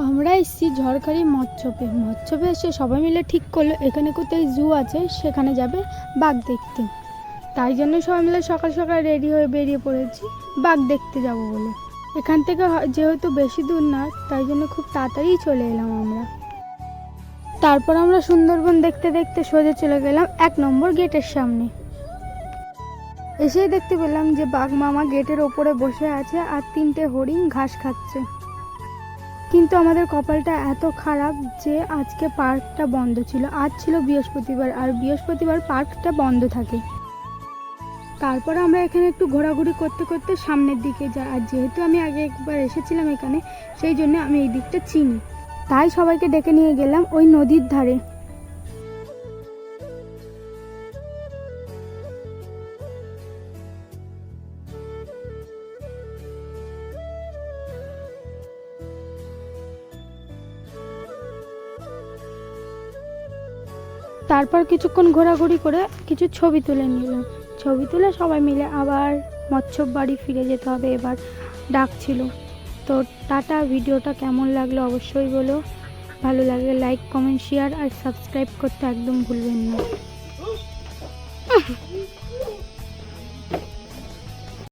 আমরা এসেছি ঝড়খালি মৎস্যপে এসে সবাই মিলে ঠিক করলো এখানে কোথায় জু আছে, সেখানে যাবে বাঘ দেখতে। তাই জন্য সবাই মিলে সকাল সকাল রেডি হয়ে বেরিয়ে পড়েছি বাঘ দেখতে যাব বলে। এখান থেকে যেহেতু বেশি দূর না, তাই জন্য খুব তাড়াতাড়ি চলে এলাম আমরা। তারপর আমরা সুন্দরবন দেখতে দেখতে সোজা চলে গেলাম 1 নম্বর গেটের সামনে। এসেই দেখতে পেলাম যে বাঘ মামা গেটের ওপরে বসে আছে আর 3টে হরিণ ঘাস খাচ্ছে। কিন্তু আমাদের কপালটা এত খারাপ যে আজকে পার্কটা বন্ধ ছিল। আজ ছিল বৃহস্পতিবার, আর বৃহস্পতিবার পার্কটা বন্ধ থাকে। তারপর আমরা এখানে একটু ঘোরাঘুরি করতে করতে সামনের দিকে যাই। আর যেহেতু আমি আগে একবার এসেছিলাম এখানে, সেই জন্য আমি এই দিকটা চিনি। তাই সবাইকে ডেকে নিয়ে গেলাম ওই নদীর ধারে। তারপর কিছুক্ষণ ঘোরাঘুরি করে কিছু ছবি তুলে নিলাম। ছবি তুলে সবাই মিলে আবার মৎস্য বাড়ি ফিরে যেতে হবে, এবার ডাকছিল। তো টাটা। ভিডিওটা কেমন লাগলো অবশ্যই বলো। ভালো লাগলে লাইক, কমেন্ট, শেয়ার আর সাবস্ক্রাইব করতে একদম ভুলবেন না।